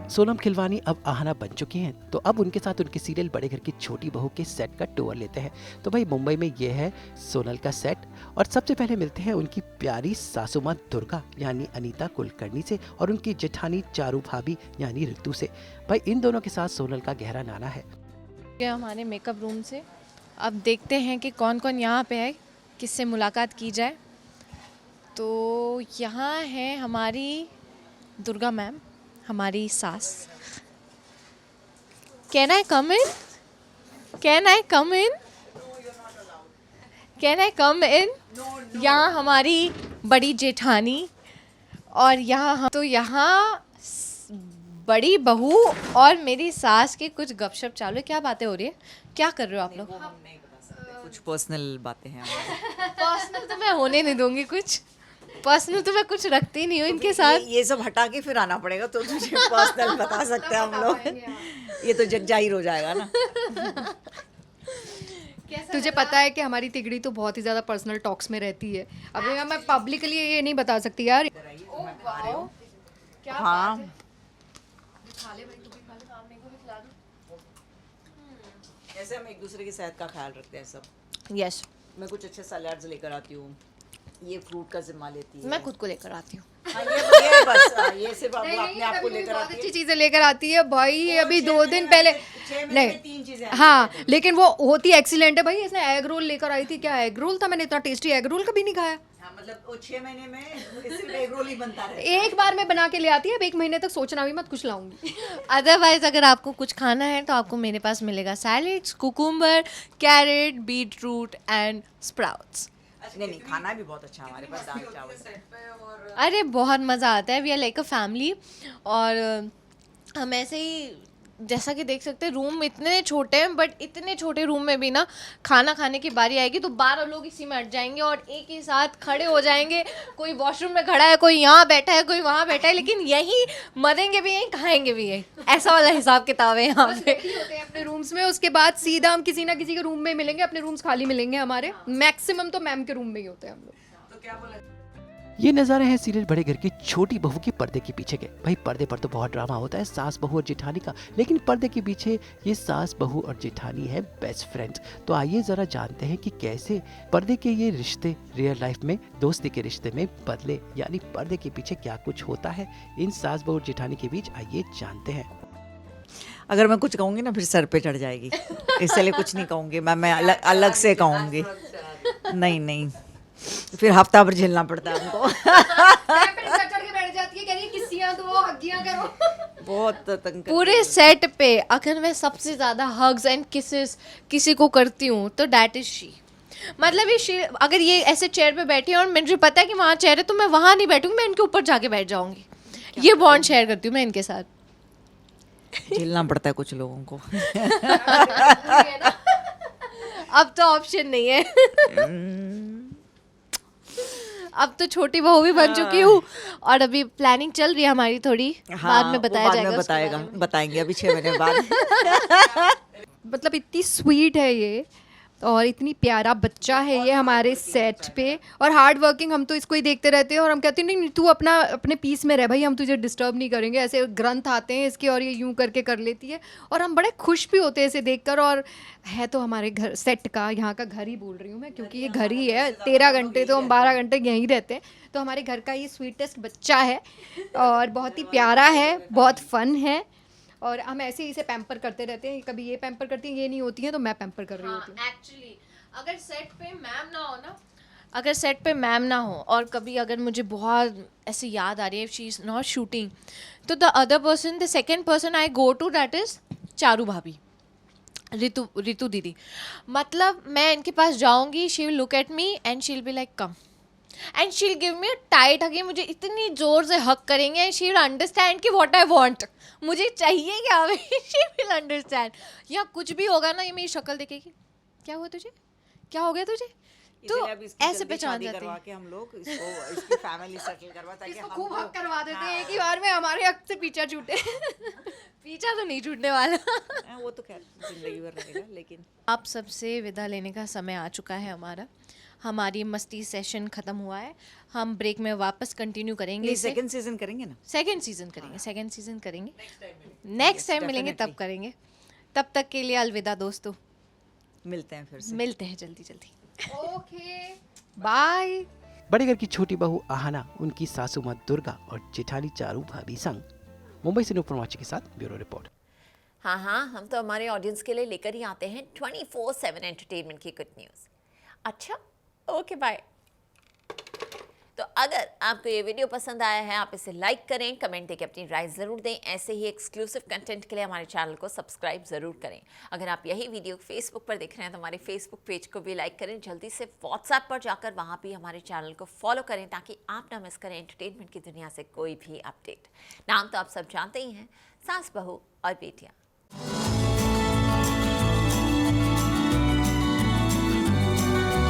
सोनम खिलवानी अब आहाना बन चुकी हैं, तो अब उनके साथ उनके सीरियल बड़े घर की छोटी बहू के सेट का टूर लेते हैं। तो भाई मुंबई में ये है सोनल का सेट, और सबसे पहले मिलते हैं उनकी प्यारी सासू माँ दुर्गा यानी अनीता कुलकर्णी से और उनकी जेठानी चारू भाभी यानी ऋतु से। भाई इन दोनों के साथ सोनल का गहरा नाता है। हमारे मेकअप रूम से अब देखते हैं कि कौन कौन यहाँ पे है, किससे मुलाकात की जाए। तो यहाँ है हमारी दुर्गा मैम, हमारी सास। Can I come in? Can I come in? Can I come in? यहाँ हमारी बड़ी जेठानी, और यहाँ बड़ी बहू और मेरी सास की कुछ गपशप चालू है। क्या बातें हो रही है? क्या कर रहे हो आप लोग? नहीं बता सकते, कुछ पर्सनल बातें हैं पर्सनल तो मैं होने नहीं दूंगी, कुछ पर्सनल तो मैं कुछ रखती नहीं हूँ इनके साथ। ये सब हटा के फिर आना पड़ेगा तो तुझे पर्सनल बता सकते हैं हम लोग। ये तो जग जाहिर हो जाएगा ना। तुझे पता है कि हमारी तिगड़ी तो बहुत ही ज़्यादा पर्सनल टॉक्स में रहती है। अभी मैं पब्लिकली ये नहीं बता सकती यार। हाँ, ऐसे हम एक दूसरे की सेहत का ख्याल रखते हैं सब। यस, मैं कुछ अच्छे सलाड्स लेकर आती हूँ, ये फ्रूट का जिम्मा लेती है। मैं खुद को लेकर आती हूँ। हाँ, ये बस ये सिर्फ वो अपने आप को लेकर बहुत आती अच्छी है। चीज़ें लेकर आती है भाई। अभी 2 दिन पहले 6 महीने में नहीं 3 चीजें हाँ, लेकिन वो होती एक्सीलेंट है भाई। इसने एग रोल लेकर आई थी। क्या एग रोल था? मैंने इतना टेस्टी एग रोल कभी नहीं खाया। हाँ, मतलब वो 6 महीने में सिर्फ एक रोल ही बनता है। एक बार में बना के ले आती है। अब 1 महीने तक सोचना भी मत, कुछ लाऊंगी। अदरवाइज अगर आपको कुछ खाना है तो आपको मेरे पास मिलेगा salads, cucumber, carrot, beetroot and sprouts. नहीं, खाना भी बहुत अच्छा हमारे पास, दाल चावल। अरे बहुत मज़ा आता है। We are like a family. और हम ऐसे ही, जैसा कि देख सकते हैं, रूम इतने छोटे हैं, बट इतने छोटे रूम में भी ना खाना खाने की बारी आएगी तो 12 लोग इसी में अट जाएंगे और एक ही साथ खड़े हो जाएंगे। कोई वॉशरूम में खड़ा है, कोई यहाँ बैठा है, कोई वहाँ बैठा है, लेकिन यही मरेंगे भी यहीं, खाएंगे भी यहीं। ऐसा वाला हिसाब किताब है यहाँ पे। होते हैं अपने रूम्स में, उसके बाद सीधा हम किसी ना किसी के रूम में मिलेंगे। अपने रूम्स खाली मिलेंगे हमारे। मैक्सिमम तो मैम के रूम में ही होते हैं हम लोग। ये नज़ारे हैं सीरियल बड़े घर की छोटी बहू के पर्दे के पीछे के। भाई पर्दे पर तो बहुत ड्रामा होता है सास बहू और जेठानी का, लेकिन पर्दे के पीछे ये सास बहू और जेठानी है बेस्ट फ्रेंड्स। तो आइए जरा जानते हैं कि कैसे पर्दे के ये रिश्ते रियल लाइफ में दोस्ती के रिश्ते में बदले, यानी पर्दे के पीछे क्या कुछ होता है इन सास बहू और जेठानी के बीच। आइए जानते हैं। अगर मैं कुछ कहूँगी ना फिर सर पे चढ़ जाएगी, इसलिए कुछ नहीं कहूँगी। मैं अलग से कहूँगी। नहीं, फिर हफ्ता भर झेलना पड़ता है हमको। चढ़ के बैठ जाती है, कह रही है किस्सियां दो, हग्गियां करो। बहुत तंग करती पूरे है। सेट पे अगर मैं सबसे ज़्यादा हग्स एंड किसेस किसी को करती हूँ तो डैट इज़ शी। मतलब ये शी, अगर ये ऐसे चेयर पे बैठी है और मुझे पता है कि वहाँ चेयर है तो मैं वहाँ नहीं बैठूंगी, मैं इनके ऊपर जाके बैठ जाऊंगी। ये बॉन्ड शेयर करती हूँ मैं इनके साथ। झेलना पड़ता है कुछ लोगों को। अब तो ऑप्शन नहीं है। अब तो छोटी बहू भी बन चुकी हूँ और अभी प्लानिंग चल रही है हमारी थोड़ी। बाद में बताया जाएगा। बताएंगे अभी 6 महीने बाद। मतलब इतनी स्वीट है ये और इतनी प्यारा बच्चा है ये हमारे सेट पे, और हार्ड वर्किंग। हम तो इसको ही देखते रहते हैं और हम कहते हैं नहीं तू अपने पीस में रह भाई, हम तुझे डिस्टर्ब नहीं करेंगे। ऐसे ग्रंथ आते हैं इसके और ये यूं करके कर लेती है और हम बड़े खुश भी होते हैं इसे देखकर। और है तो हमारे घर सेट का, यहाँ का घर ही बोल रही हूँ मैं, क्योंकि ये घर ही है। 13 घंटे तो हम 12 घंटे यहीं रहते हैं। तो हमारे घर का ये स्वीटेस्ट बच्चा है और बहुत ही प्यारा है, बहुत फन है। और हम ऐसे ही इसे पैम्पर करते रहते हैं। कभी ये पैम्पर करती है, ये नहीं होती है तो मैं पैम्पर कर रही होती हूँ। एक्चुअली अगर सेट पे मैम ना हो ना, अगर सेट पे मैम ना हो और कभी अगर मुझे बहुत ऐसे याद आ रही है, शी इज़ नॉट शूटिंग, तो the other person, the second person I go to, that is Charu bhabhi, Ritu didi. मतलब मैं इनके पास जाऊंगी, she will look at me and she will be like come and she will give me a tight hug. मुझे इतनी जोर से हक करेंगे एंड शी विल अंडरस्टैंड कि व्हाट आई वांट, मुझे चाहिए क्या। She will understand. या कुछ भी होगा ना, ये मेरी शक्ल देखेगी, क्या हुआ तुझे, क्या हो गया तुझे, तो इसलिए अब इसकी ऐसे जल्दी पहचान शादी जाते करवा हैं। के हम लोग इसकी फैमिली सेटल करवा, ताकि इसको हमको खूब हक करवा देते हैं एक ही बार में, हमारे हक से पीछा छूटे। पीछा तो नहीं छूटने वाला। वो तो खैर जिंदगी भर रहेगा। लेकिन आप सबसे विदा लेने का समय आ चुका है हमारा। हमारी मस्ती सेशन ख़त्म हुआ है, हम ब्रेक में वापस कंटिन्यू करेंगे इसे। सेकंड सीजन करेंगे ना? सेकेंड सीजन करेंगे, सेकेंड सीजन करेंगे, नेक्स्ट टाइम मिलेंगे तब definitely. करेंगे। तब तक के लिए अलविदा दोस्तों, मिलते हैं फिर से। मिलते हैं जल्दी जल्दी। Okay bye. बड़े घर की छोटी बहू आहाना, उनकी सासू माँ दुर्गा और जेठानी चारू भाभी संग। मुंबई से नुपुर माची के साथ ब्यूरो रिपोर्ट। हाँ हाँ, हम तो हमारे ऑडियंस के लिए लेकर ही आते हैं 24/7 एंटरटेनमेंट की गुड न्यूज़। अच्छा, ओके बाय। तो अगर आपको ये वीडियो पसंद आया है, आप इसे लाइक करें, कमेंट देके अपनी राय ज़रूर दें। ऐसे ही एक्सक्लूसिव कंटेंट के लिए हमारे चैनल को सब्सक्राइब ज़रूर करें। अगर आप यही वीडियो फेसबुक पर देख रहे हैं तो हमारे फेसबुक पेज को भी लाइक करें। जल्दी से व्हाट्सएप पर जाकर वहाँ भी हमारे चैनल को फॉलो करें ताकि आप ना मिस करें एंटरटेनमेंट की दुनिया से कोई भी अपडेट। नाम तो आप सब जानते ही हैं, सास बहू और बेटियाँ।